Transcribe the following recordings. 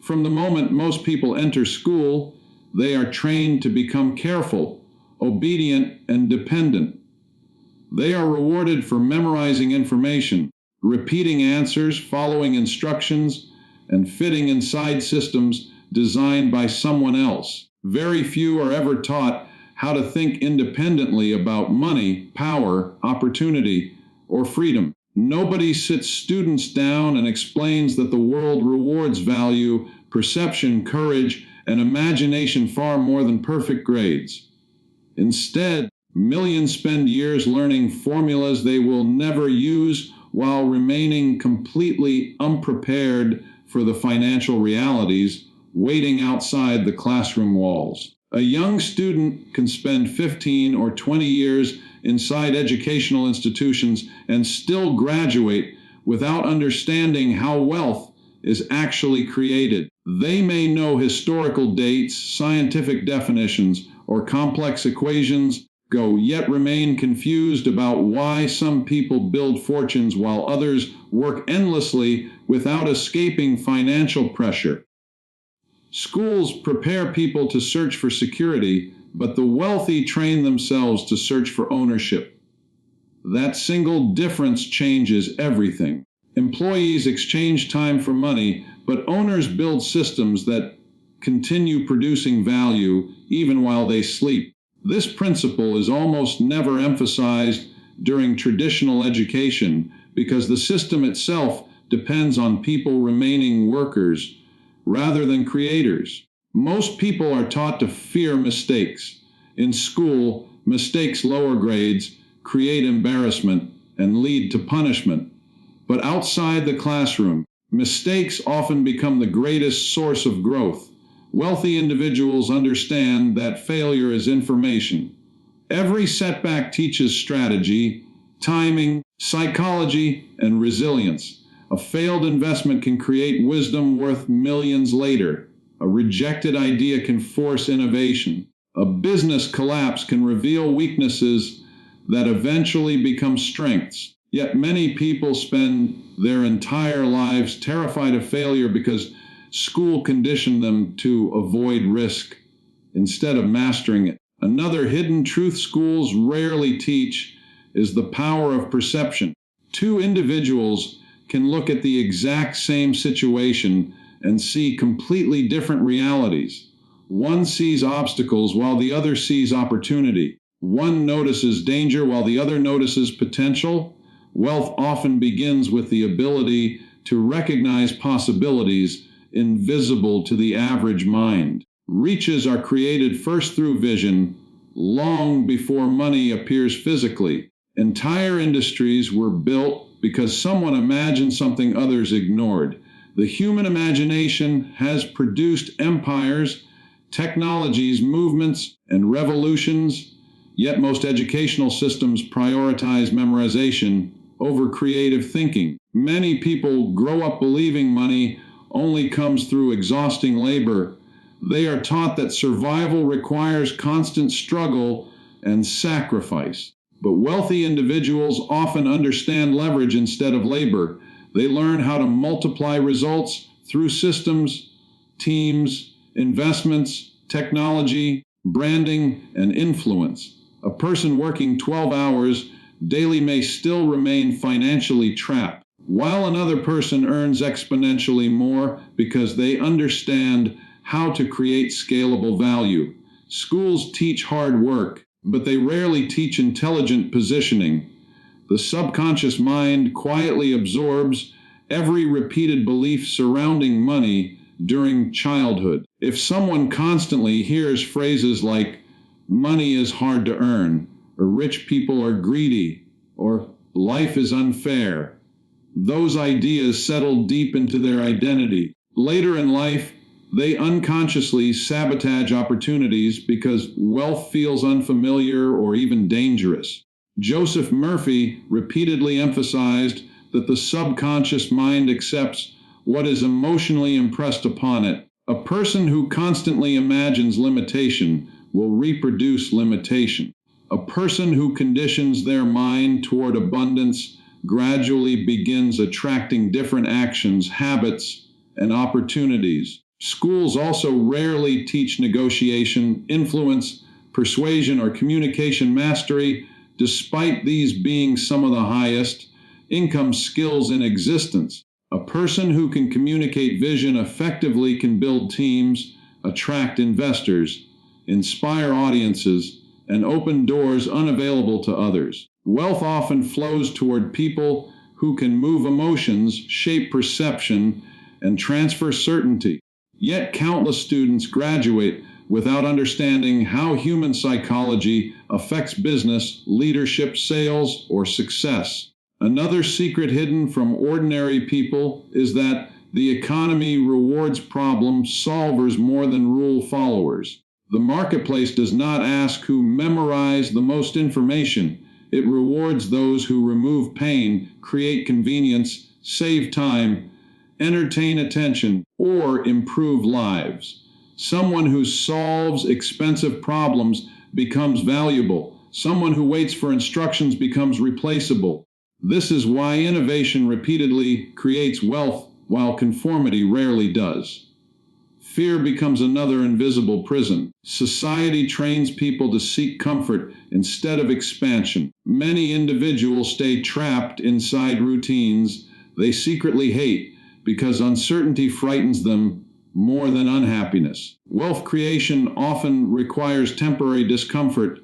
From the moment most people enter school, they are trained to become careful, obedient, and dependent. They are rewarded for memorizing information, repeating answers, following instructions, and fitting inside systems designed by someone else. Very few are ever taught how to think independently about money, power, opportunity, or freedom. Nobody sits students down and explains that the world rewards value, perception, courage, and imagination far more than perfect grades. Instead, millions spend years learning formulas they will never use while remaining completely unprepared for the financial realities waiting outside the classroom walls. A young student can spend 15 or 20 years inside educational institutions and still graduate without understanding how wealth is actually created. They may know historical dates, scientific definitions, or complex equations, yet remain confused about why some people build fortunes while others work endlessly without escaping financial pressure. Schools prepare people to search for security, but the wealthy train themselves to search for ownership. That single difference changes everything. Employees exchange time for money, but owners build systems that continue producing value even while they sleep. This principle is almost never emphasized during traditional education because the system itself depends on people remaining workers rather than creators. Most people are taught to fear mistakes. In school, mistakes lower grades, create embarrassment, and lead to punishment. But outside the classroom, mistakes often become the greatest source of growth. Wealthy individuals understand that failure is information. Every setback teaches strategy, timing, psychology, and resilience. A failed investment can create wisdom worth millions later. A rejected idea can force innovation. A business collapse can reveal weaknesses that eventually become strengths. Yet many people spend their entire lives terrified of failure because school conditioned them to avoid risk instead of mastering it. Another hidden truth schools rarely teach is the power of perception. Two individuals can look at the exact same situation and see completely different realities. One sees obstacles while the other sees opportunity. One notices danger while the other notices potential. Wealth often begins with the ability to recognize possibilities invisible to the average mind. Reaches are created first through vision, long before money appears physically. Entire industries were built because someone imagined something others ignored. The human imagination has produced empires, technologies, movements, and revolutions, yet most educational systems prioritize memorization over creative thinking. Many people grow up believing money only comes through exhausting labor. They are taught that survival requires constant struggle and sacrifice. But wealthy individuals often understand leverage instead of labor. They learn how to multiply results through systems, teams, investments, technology, branding, and influence. A person working 12 hours daily may still remain financially trapped, while another person earns exponentially more because they understand how to create scalable value. Schools teach hard work, but they rarely teach intelligent positioning. The subconscious mind quietly absorbs every repeated belief surrounding money during childhood. If someone constantly hears phrases like, "money is hard to earn," or "rich people are greedy," or "life is unfair," those ideas settle deep into their identity. Later in life, they unconsciously sabotage opportunities because wealth feels unfamiliar or even dangerous. Joseph Murphy repeatedly emphasized that the subconscious mind accepts what is emotionally impressed upon it. A person who constantly imagines limitation will reproduce limitation. A person who conditions their mind toward abundance gradually begins attracting different actions, habits, and opportunities. Schools also rarely teach negotiation, influence, persuasion, or communication mastery, despite these being some of the highest income skills in existence. A person who can communicate vision effectively can build teams, attract investors, inspire audiences, and open doors unavailable to others. Wealth often flows toward people who can move emotions, shape perception, and transfer certainty. Yet countless students graduate without understanding how human psychology affects business, leadership, sales, or success. Another secret hidden from ordinary people is that the economy rewards problem solvers more than rule followers. The marketplace does not ask who memorize the most information. It rewards those who remove pain, create convenience, save time, entertain attention, or improve lives. Someone who solves expensive problems becomes valuable. Someone who waits for instructions becomes replaceable. This is why innovation repeatedly creates wealth while conformity rarely does. Fear becomes another invisible prison. Society trains people to seek comfort instead of expansion. Many individuals stay trapped inside routines they secretly hate because uncertainty frightens them more than unhappiness. Wealth creation often requires temporary discomfort,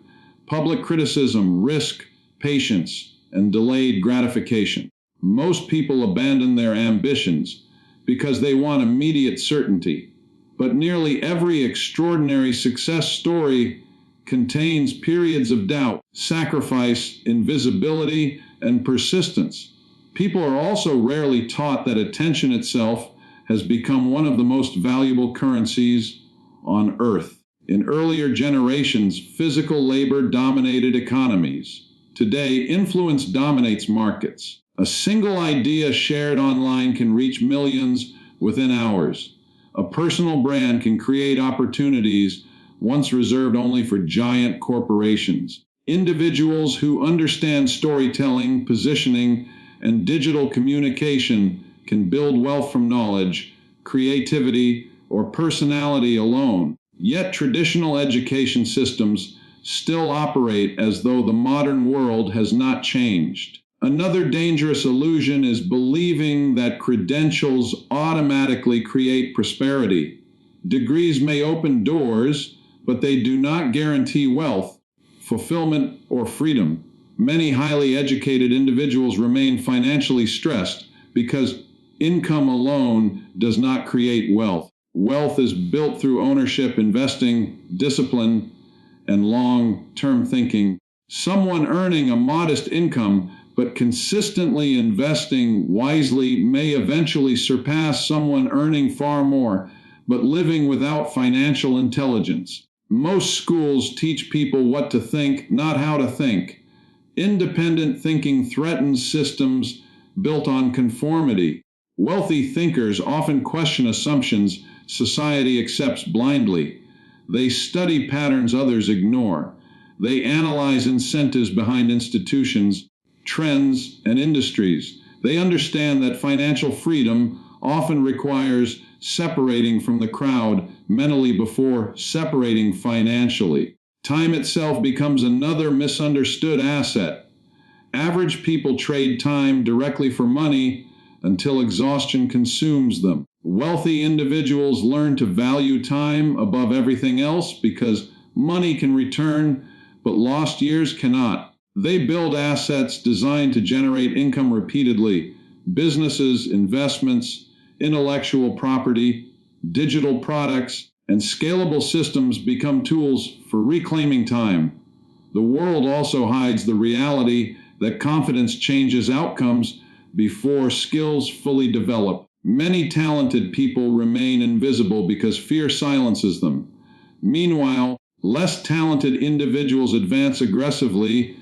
public criticism, risk, patience, and delayed gratification. Most people abandon their ambitions because they want immediate certainty, but nearly every extraordinary success story contains periods of doubt, sacrifice, invisibility, and persistence. People are also rarely taught that attention itself has become one of the most valuable currencies on earth. In earlier generations, physical labor dominated economies. Today, influence dominates markets. A single idea shared online can reach millions within hours. A personal brand can create opportunities once reserved only for giant corporations. Individuals who understand storytelling, positioning, and digital communication can build wealth from knowledge, creativity, or personality alone. Yet traditional education systems still operate as though the modern world has not changed. Another dangerous illusion is believing that credentials automatically create prosperity. Degrees may open doors, but they do not guarantee wealth, fulfillment, or freedom. Many highly educated individuals remain financially stressed because income alone does not create wealth. Wealth is built through ownership, investing, discipline, and long-term thinking. Someone earning a modest income but consistently investing wisely may eventually surpass someone earning far more but living without financial intelligence. Most schools teach people what to think, not how to think. Independent thinking threatens systems built on conformity. Wealthy thinkers often question assumptions society accepts blindly. They study patterns others ignore. They analyze incentives behind institutions, trends, and industries. They understand that financial freedom often requires separating from the crowd mentally before separating financially. Time itself becomes another misunderstood asset. Average people trade time directly for money until exhaustion consumes them. Wealthy individuals learn to value time above everything else because money can return, but lost years cannot. They build assets designed to generate income repeatedly. Businesses, investments, intellectual property, digital products, and scalable systems become tools for reclaiming time. The world also hides the reality that confidence changes outcomes before skills fully develop. Many talented people remain invisible because fear silences them. Meanwhile, less talented individuals advance aggressively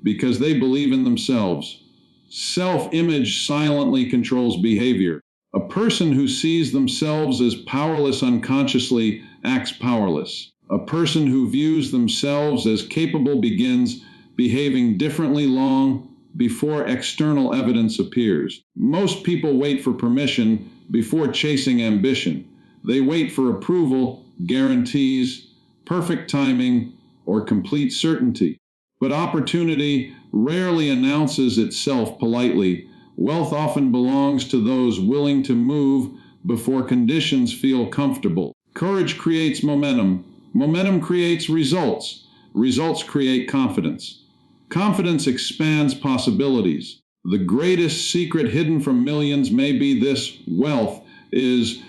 because they believe in themselves. Self-image silently controls behavior. A person who sees themselves as powerless unconsciously acts powerless. A person who views themselves as capable begins behaving differently long before external evidence appears. Most people wait for permission before chasing ambition. They wait for approval, guarantees, perfect timing, or complete certainty. But opportunity rarely announces itself politely. Wealth often belongs to those willing to move before conditions feel comfortable. Courage creates momentum. Momentum creates results. Results create confidence. Confidence expands possibilities. The greatest secret hidden from millions may be this: wealth is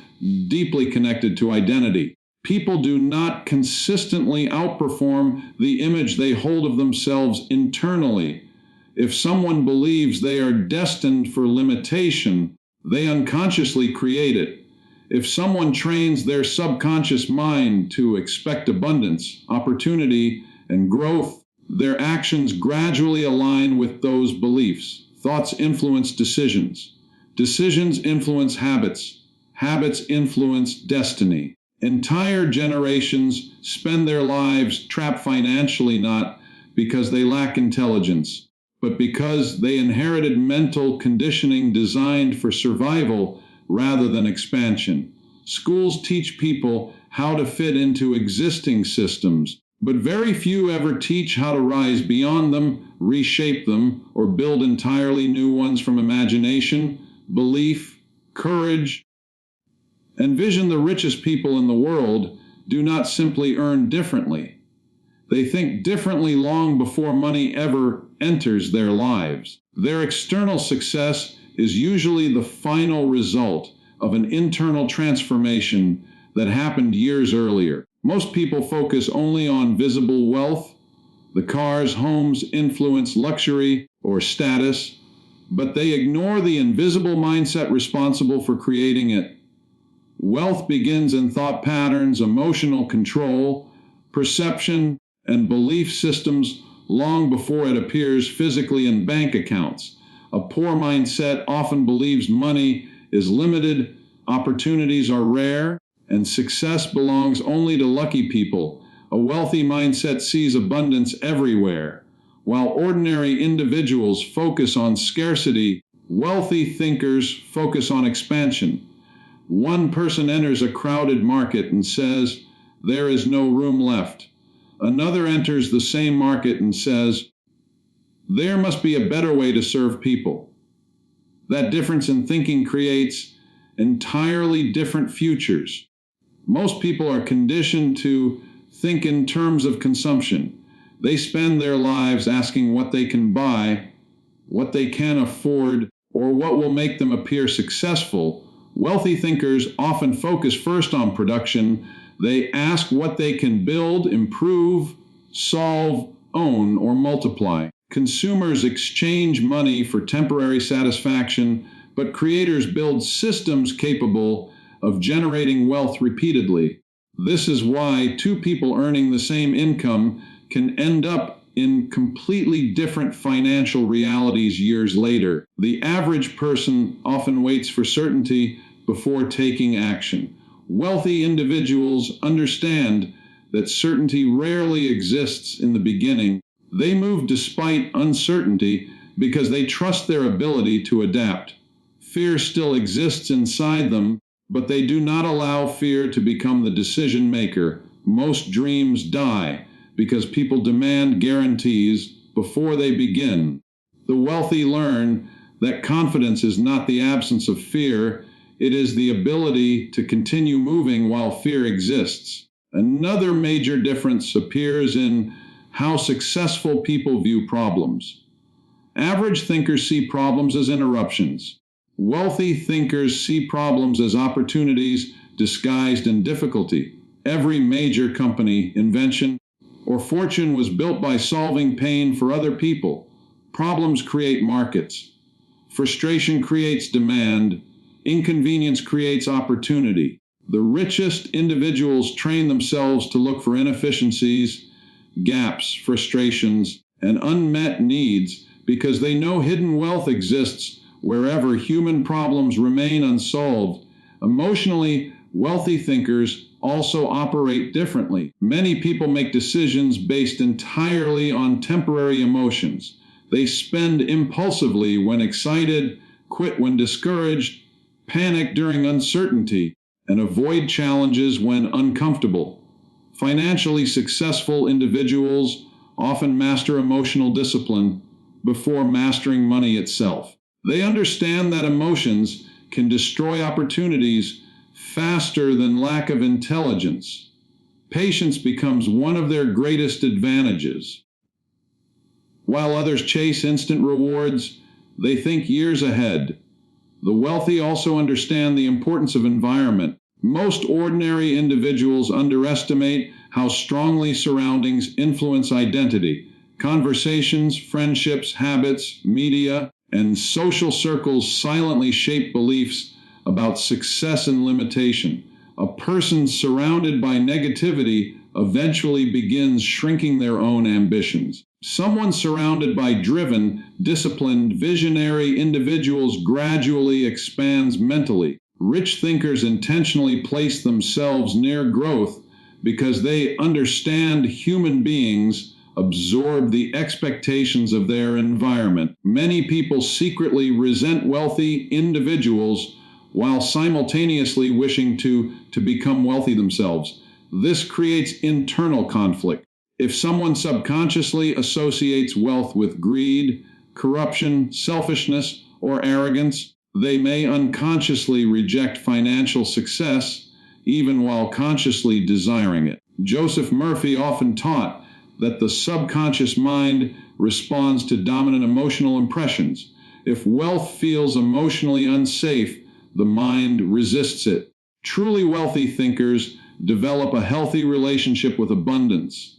deeply connected to identity. People do not consistently outperform the image they hold of themselves internally. If someone believes they are destined for limitation, they unconsciously create it. If someone trains their subconscious mind to expect abundance, opportunity, and growth, their actions gradually align with those beliefs. Thoughts influence decisions. Decisions influence habits. Habits influence destiny. Entire generations spend their lives trapped financially, not because they lack intelligence, but because they inherited mental conditioning designed for survival rather than expansion. Schools teach people how to fit into existing systems, but very few ever teach how to rise beyond them, reshape them, or build entirely new ones from imagination, belief, courage, and vision. The richest people in the world do not simply earn differently. They think differently long before money ever enters their lives. Their external success is usually the final result of an internal transformation that happened years earlier. Most people focus only on visible wealth, the cars, homes, influence, luxury, or status, but they ignore the invisible mindset responsible for creating it. Wealth begins in thought patterns, emotional control, perception, and belief systems long before it appears physically in bank accounts. A poor mindset often believes money is limited, opportunities are rare, and success belongs only to lucky people. A wealthy mindset sees abundance everywhere. While ordinary individuals focus on scarcity, wealthy thinkers focus on expansion. One person enters a crowded market and says, "There is no room left." Another enters the same market and says, "There must be a better way to serve people." That difference in thinking creates entirely different futures. Most people are conditioned to think in terms of consumption. They spend their lives asking what they can buy, what they can afford, or what will make them appear successful. Wealthy thinkers often focus first on production. They ask what they can build, improve, solve, own, or multiply. Consumers exchange money for temporary satisfaction, but creators build systems capable of generating wealth repeatedly. This is why two people earning the same income can end up in completely different financial realities years later. The average person often waits for certainty before taking action. Wealthy individuals understand that certainty rarely exists in the beginning. They move despite uncertainty because they trust their ability to adapt. Fear still exists inside them, but they do not allow fear to become the decision maker. Most dreams die because people demand guarantees before they begin. The wealthy learn that confidence is not the absence of fear, it is the ability to continue moving while fear exists. Another major difference appears in how successful people view problems. Average thinkers see problems as interruptions. Wealthy thinkers see problems as opportunities disguised in difficulty. Every major company, invention, or fortune was built by solving pain for other people. Problems create markets. Frustration creates demand. Inconvenience creates opportunity. The richest individuals train themselves to look for inefficiencies, gaps, frustrations, and unmet needs because they know hidden wealth exists wherever human problems remain unsolved. Emotionally wealthy thinkers also operate differently. Many people make decisions based entirely on temporary emotions. They spend impulsively when excited, quit when discouraged, panic during uncertainty, and avoid challenges when uncomfortable. Financially successful individuals often master emotional discipline before mastering money itself. They understand that emotions can destroy opportunities faster than lack of intelligence. Patience becomes one of their greatest advantages. While others chase instant rewards, they think years ahead. The wealthy also understand the importance of environment. Most ordinary individuals underestimate how strongly surroundings influence identity. Conversations, friendships, habits, media, and social circles silently shape beliefs about success and limitation. A person surrounded by negativity eventually begins shrinking their own ambitions. Someone surrounded by driven, disciplined, visionary individuals gradually expands mentally. Rich thinkers intentionally place themselves near growth because they understand human beings absorb the expectations of their environment. Many people secretly resent wealthy individuals while simultaneously wishing to become wealthy themselves. This creates internal conflict. If someone subconsciously associates wealth with greed, corruption, selfishness, or arrogance, they may unconsciously reject financial success even while consciously desiring it. Joseph Murphy often taught that the subconscious mind responds to dominant emotional impressions. If wealth feels emotionally unsafe, the mind resists it. Truly wealthy thinkers develop a healthy relationship with abundance.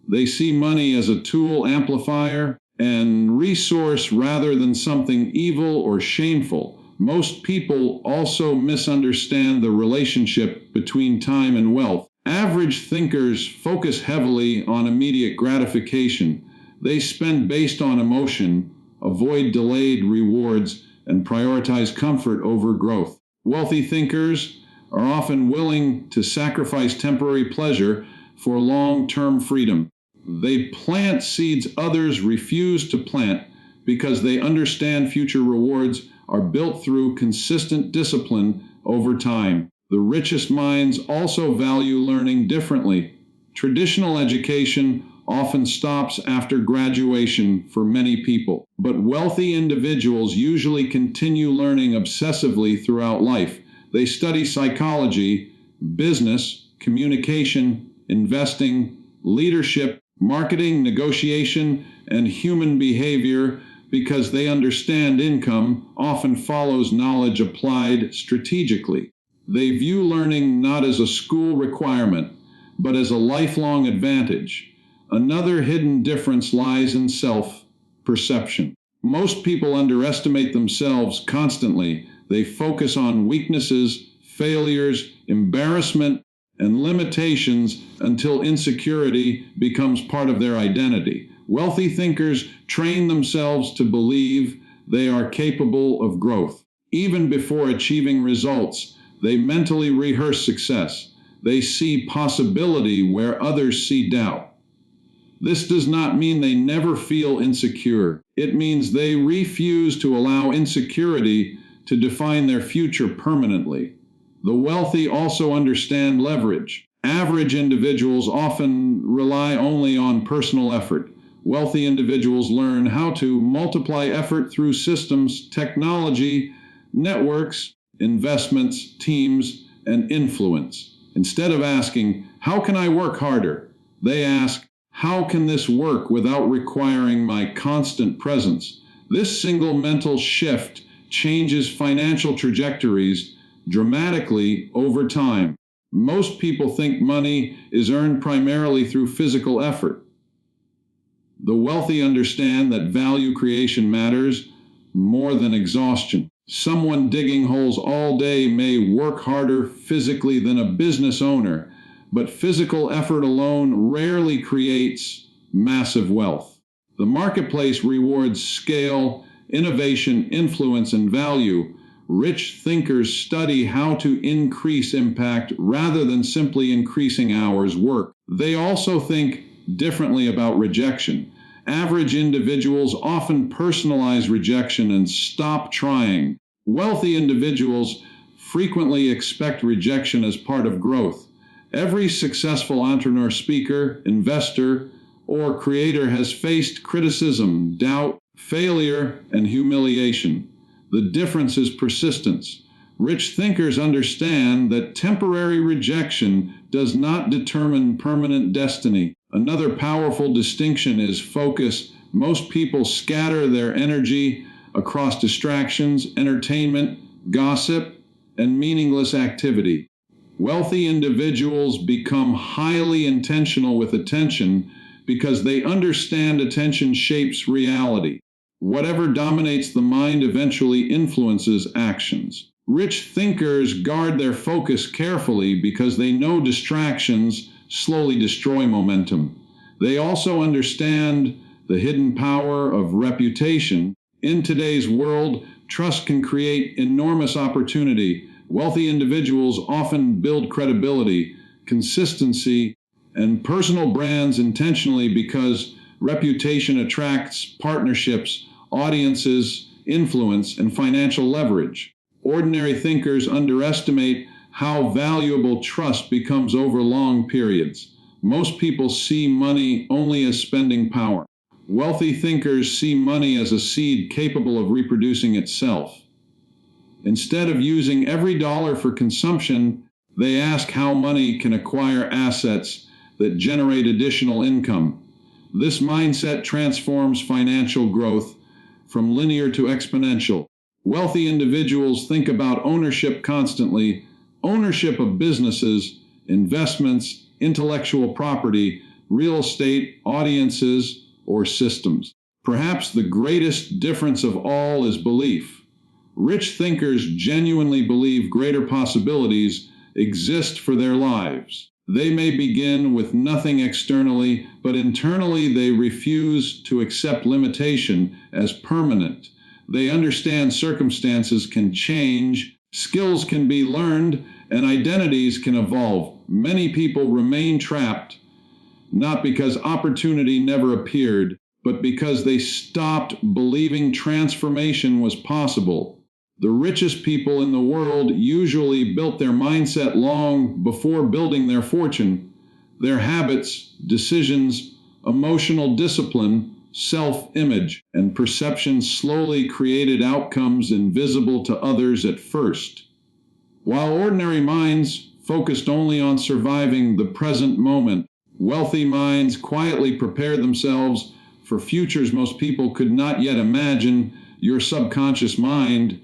They see money as a tool, amplifier, and resource rather than something evil or shameful. Most people also misunderstand the relationship between time and wealth. Average thinkers focus heavily on immediate gratification. They spend based on emotion, avoid delayed rewards, and prioritize comfort over growth. Wealthy thinkers are often willing to sacrifice temporary pleasure for long-term freedom. They plant seeds others refuse to plant because they understand future rewards are built through consistent discipline over time. The richest minds also value learning differently. Traditional education often stops after graduation for many people, but wealthy individuals usually continue learning obsessively throughout life. They study psychology, business, communication, investing, leadership, marketing, negotiation, and human behavior because they understand income often follows knowledge applied strategically. They view learning not as a school requirement, but as a lifelong advantage. Another hidden difference lies in self-perception. Most people underestimate themselves constantly. They focus on weaknesses, failures, embarrassment, and limitations until insecurity becomes part of their identity. Wealthy thinkers train themselves to believe they are capable of growth. Even before achieving results, they mentally rehearse success. They see possibility where others see doubt. This does not mean they never feel insecure. It means they refuse to allow insecurity to define their future permanently. The wealthy also understand leverage. Average individuals often rely only on personal effort. Wealthy individuals learn how to multiply effort through systems, technology, networks, investments, teams, and influence. Instead of asking, "How can I work harder?" they ask, "How can this work without requiring my constant presence?" This single mental shift changes financial trajectories dramatically over time. Most people think money is earned primarily through physical effort. The wealthy understand that value creation matters more than exhaustion. Someone digging holes all day may work harder physically than a business owner, but physical effort alone rarely creates massive wealth. The marketplace rewards scale, innovation, influence, and value. Rich thinkers study how to increase impact rather than simply increasing hours worked. They also think differently about rejection. Average individuals often personalize rejection and stop trying. Wealthy individuals frequently expect rejection as part of growth. Every successful entrepreneur, speaker, investor, or creator has faced criticism, doubt, failure, and humiliation. The difference is persistence. Rich thinkers understand that temporary rejection does not determine permanent destiny. Another powerful distinction is focus. Most people scatter their energy across distractions, entertainment, gossip, and meaningless activity. Wealthy individuals become highly intentional with attention because they understand attention shapes reality. Whatever dominates the mind eventually influences actions. Rich thinkers guard their focus carefully because they know distractions slowly destroy momentum. They also understand the hidden power of reputation. In today's world, trust can create enormous opportunity. Wealthy individuals often build credibility, consistency, and personal brands intentionally because reputation attracts partnerships, audiences, influence, and financial leverage. Ordinary thinkers underestimate how valuable trust becomes over long periods. Most people see money only as spending power. Wealthy thinkers see money as a seed capable of reproducing itself. Instead of using every dollar for consumption, they ask how money can acquire assets that generate additional income. This mindset transforms financial growth from linear to exponential. Wealthy individuals think about ownership constantly, ownership of businesses, investments, intellectual property, real estate, audiences, or systems. Perhaps the greatest difference of all is belief. Rich thinkers genuinely believe greater possibilities exist for their lives. They may begin with nothing externally, but internally they refuse to accept limitation as permanent. They understand circumstances can change, skills can be learned, and identities can evolve. Many people remain trapped, not because opportunity never appeared, but because they stopped believing transformation was possible. The richest people in the world usually built their mindset long before building their fortune. Their habits, decisions, emotional discipline, self-image, and perception slowly created outcomes invisible to others at first. While ordinary minds focused only on surviving the present moment, wealthy minds quietly prepare themselves for futures most people could not yet imagine. Your subconscious mind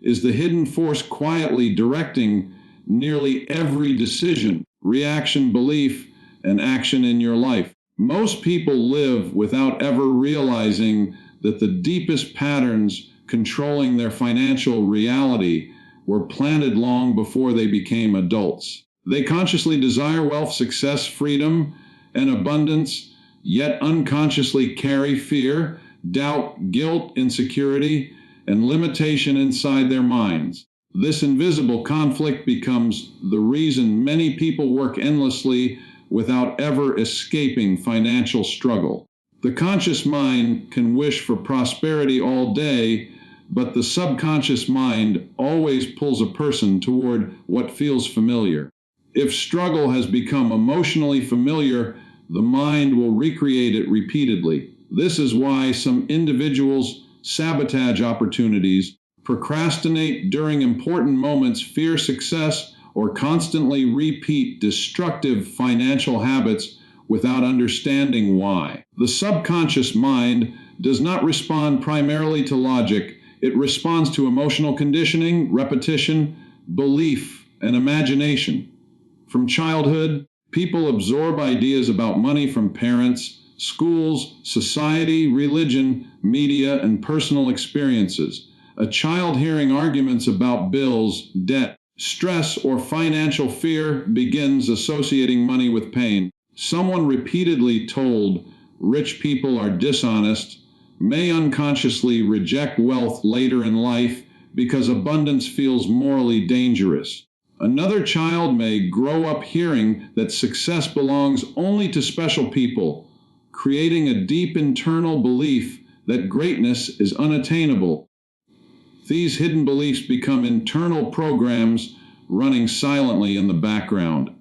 is the hidden force quietly directing nearly every decision, reaction, belief, and action in your life. Most people live without ever realizing that the deepest patterns controlling their financial reality were planted long before they became adults. They consciously desire wealth, success, freedom, and abundance, yet unconsciously carry fear, doubt, guilt, insecurity, and limitation inside their minds. This invisible conflict becomes the reason many people work endlessly without ever escaping financial struggle. The conscious mind can wish for prosperity all day, but the subconscious mind always pulls a person toward what feels familiar. If struggle has become emotionally familiar, the mind will recreate it repeatedly. This is why some individuals sabotage opportunities, procrastinate during important moments, fear success, or constantly repeat destructive financial habits without understanding why. The subconscious mind does not respond primarily to logic. It responds to emotional conditioning, repetition, belief, and imagination. From childhood, people absorb ideas about money from parents, schools, society, religion, media, and personal experiences. A child hearing arguments about bills, debt, stress, or financial fear begins associating money with pain. Someone repeatedly told rich people are dishonest may unconsciously reject wealth later in life because abundance feels morally dangerous. Another child may grow up hearing that success belongs only to special people, creating a deep internal belief that greatness is unattainable. These hidden beliefs become internal programs running silently in the background.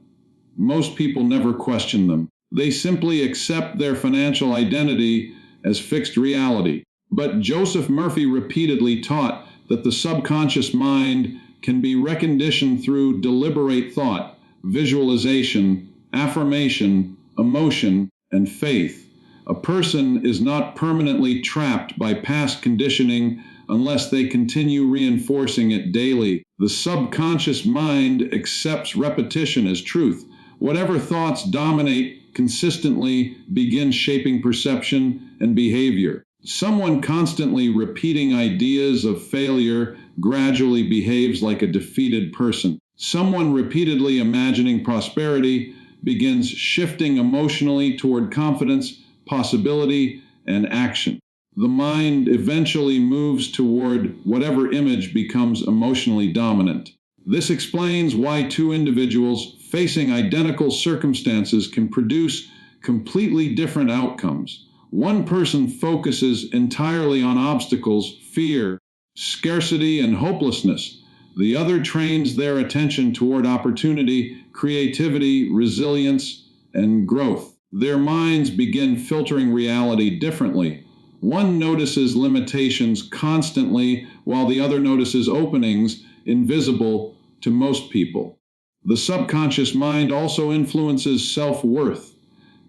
Most people never question them. They simply accept their financial identity as fixed reality. But Joseph Murphy repeatedly taught that the subconscious mind can be reconditioned through deliberate thought, visualization, affirmation, emotion, and faith. A person is not permanently trapped by past conditioning unless they continue reinforcing it daily. The subconscious mind accepts repetition as truth. Whatever thoughts dominate consistently begin shaping perception and behavior. Someone constantly repeating ideas of failure gradually behaves like a defeated person. Someone repeatedly imagining prosperity begins shifting emotionally toward confidence, possibility, and action. The mind eventually moves toward whatever image becomes emotionally dominant. This explains why two individuals facing identical circumstances can produce completely different outcomes. One person focuses entirely on obstacles, fear, scarcity, and hopelessness. The other trains their attention toward opportunity, creativity, resilience, and growth. Their minds begin filtering reality differently. One notices limitations constantly, while the other notices openings invisible to most people. The subconscious mind also influences self-worth.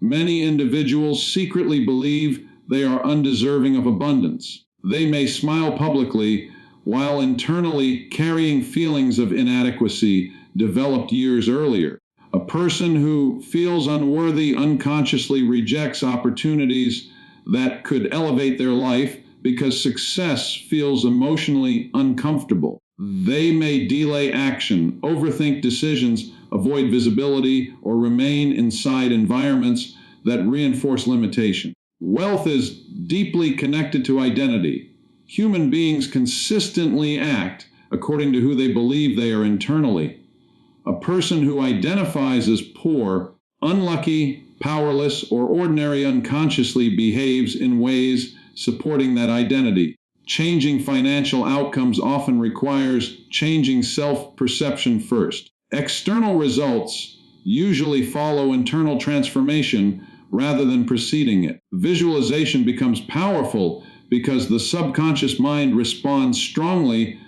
Many individuals secretly believe they are undeserving of abundance. They may smile publicly while internally carrying feelings of inadequacy developed years earlier. A person who feels unworthy unconsciously rejects opportunities that could elevate their life because success feels emotionally uncomfortable. They may delay action, overthink decisions, avoid visibility, or remain inside environments that reinforce limitation. Wealth is deeply connected to identity. Human beings consistently act according to who they believe they are internally. A person who identifies as poor, unlucky, powerless, or ordinary unconsciously behaves in ways supporting that identity. Changing financial outcomes often requires changing self-perception first. External results usually follow internal transformation rather than preceding it. Visualization becomes powerful because the subconscious mind responds strongly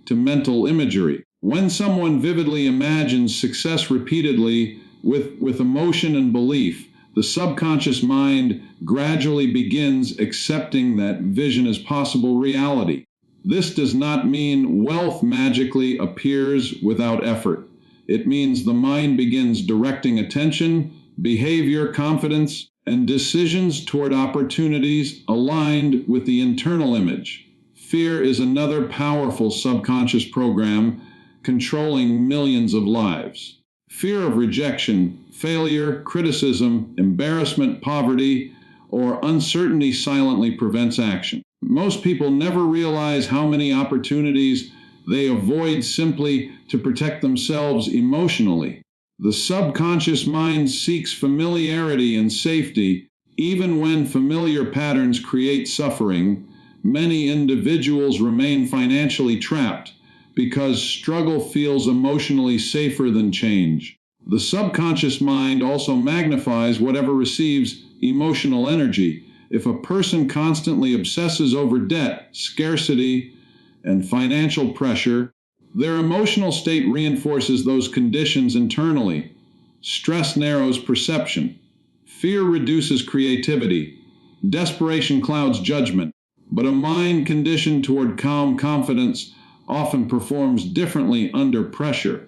to mental imagery. When someone vividly imagines success repeatedly with emotion and belief, the subconscious mind gradually begins accepting that vision as possible reality. This does not mean wealth magically appears without effort. It means the mind begins directing attention, behavior, confidence, and decisions toward opportunities aligned with the internal image. Fear is another powerful subconscious program controlling millions of lives. Fear of rejection, failure, criticism, embarrassment, poverty, or uncertainty silently prevents action. Most people never realize how many opportunities they avoid simply to protect themselves emotionally. The subconscious mind seeks familiarity and safety, even when familiar patterns create suffering. Many individuals remain financially trapped because struggle feels emotionally safer than change. The subconscious mind also magnifies whatever receives emotional energy. If a person constantly obsesses over debt, scarcity, and financial pressure, their emotional state reinforces those conditions internally. Stress narrows perception. Fear reduces creativity. Desperation clouds judgment. But a mind conditioned toward calm confidence often performs differently under pressure.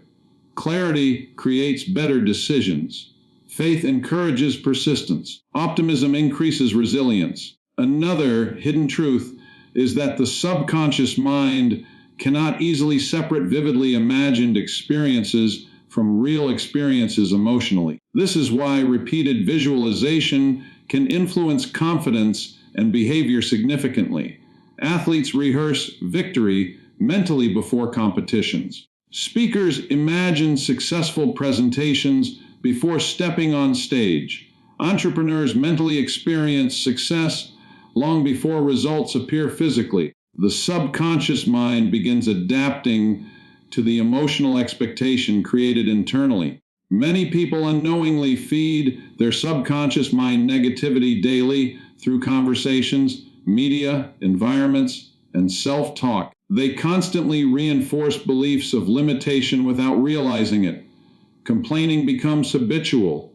Clarity creates better decisions. Faith encourages persistence. Optimism increases resilience. Another hidden truth is that the subconscious mind cannot easily separate vividly imagined experiences from real experiences emotionally. This is why repeated visualization can influence confidence and behavior significantly. Athletes rehearse victory mentally before competitions. Speakers imagine successful presentations before stepping on stage. Entrepreneurs mentally experience success long before results appear physically. The subconscious mind begins adapting to the emotional expectation created internally. Many people unknowingly feed their subconscious mind negativity daily through conversations, media, environments, and self talk. They constantly reinforce beliefs of limitation without realizing it. Complaining becomes habitual.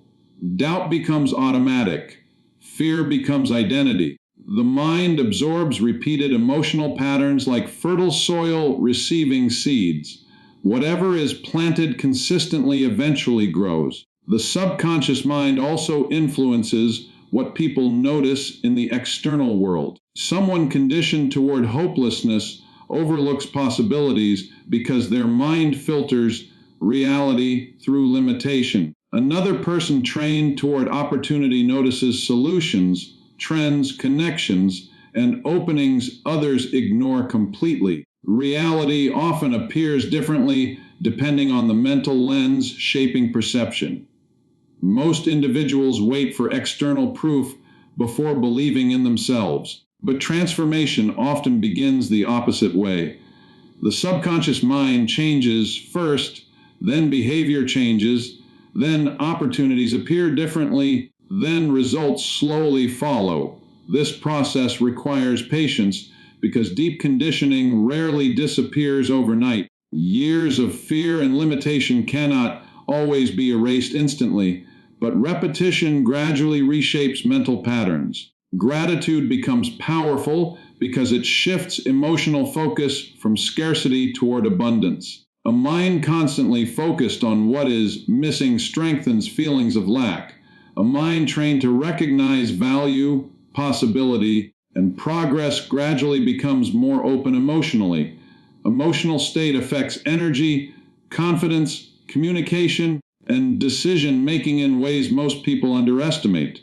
Doubt becomes automatic. Fear becomes identity. The mind absorbs repeated emotional patterns like fertile soil receiving seeds. Whatever is planted consistently eventually grows. The subconscious mind also influences what people notice in the external world. Someone conditioned toward hopelessness overlooks possibilities because their mind filters reality through limitation. Another person trained toward opportunity notices solutions, trends, connections, and openings others ignore completely. Reality often appears differently depending on the mental lens shaping perception. Most individuals wait for external proof before believing in themselves, but transformation often begins the opposite way. The subconscious mind changes first, then behavior changes, then opportunities appear differently, then results slowly follow. This process requires patience because deep conditioning rarely disappears overnight. Years of fear and limitation cannot always be erased instantly, but repetition gradually reshapes mental patterns. Gratitude becomes powerful because it shifts emotional focus from scarcity toward abundance. A mind constantly focused on what is missing strengthens feelings of lack. A mind trained to recognize value, possibility, and progress gradually becomes more open emotionally. Emotional state affects energy, confidence, communication, and decision making in ways most people underestimate.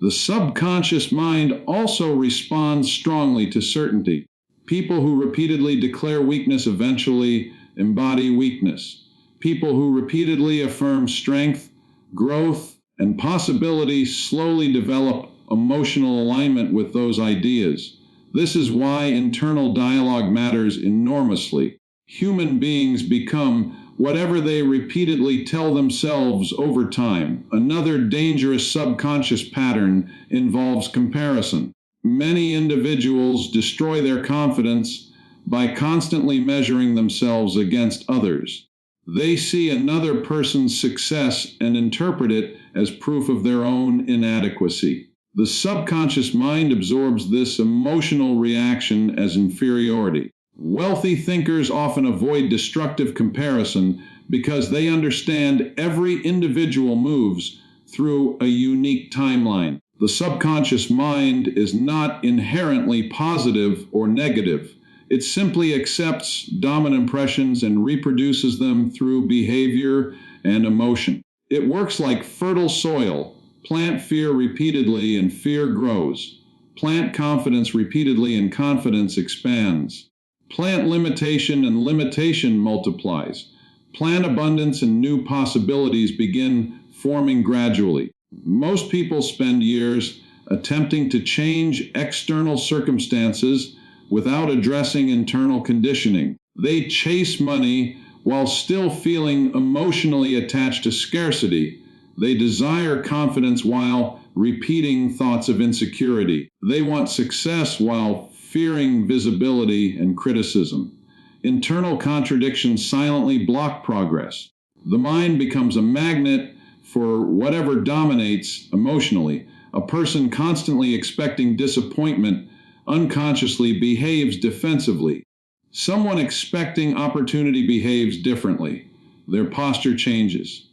The subconscious mind also responds strongly to certainty. People who repeatedly declare weakness eventually embody weakness. People who repeatedly affirm strength, growth, and possibility slowly develop emotional alignment with those ideas. This is why internal dialogue matters enormously. Human beings become whatever they repeatedly tell themselves over time. Another dangerous subconscious pattern involves comparison. Many individuals destroy their confidence by constantly measuring themselves against others. They see another person's success and interpret it as proof of their own inadequacy. The subconscious mind absorbs this emotional reaction as inferiority. Wealthy thinkers often avoid destructive comparison because they understand every individual moves through a unique timeline. The subconscious mind is not inherently positive or negative. It simply accepts dominant impressions and reproduces them through behavior and emotion. It works like fertile soil. Plant fear repeatedly and fear grows. Plant confidence repeatedly and confidence expands. Plant limitation and limitation multiplies. Plant abundance and new possibilities begin forming gradually. Most people spend years attempting to change external circumstances without addressing internal conditioning. They chase money while still feeling emotionally attached to scarcity. They desire confidence while repeating thoughts of insecurity. They want success while fearing visibility and criticism. Internal contradictions silently block progress. The mind becomes a magnet for whatever dominates emotionally. A person constantly expecting disappointment unconsciously behaves defensively. Someone expecting opportunity behaves differently. Their posture changes.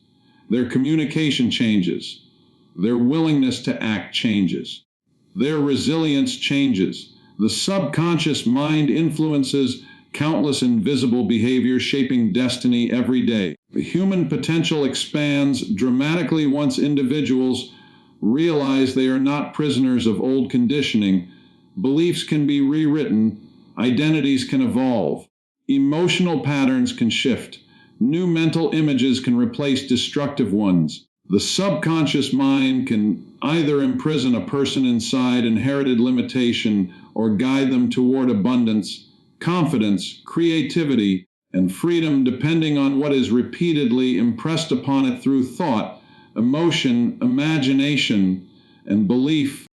Their communication changes. Their willingness to act changes. Their resilience changes. The subconscious mind influences countless invisible behaviors shaping destiny every day. The human potential expands dramatically once individuals realize they are not prisoners of old conditioning. Beliefs can be rewritten, identities can evolve, emotional patterns can shift, new mental images can replace destructive ones. The subconscious mind can either imprison a person inside inherited limitation or guide them toward abundance, confidence, creativity, and freedom depending on what is repeatedly impressed upon it through thought, emotion, imagination, and belief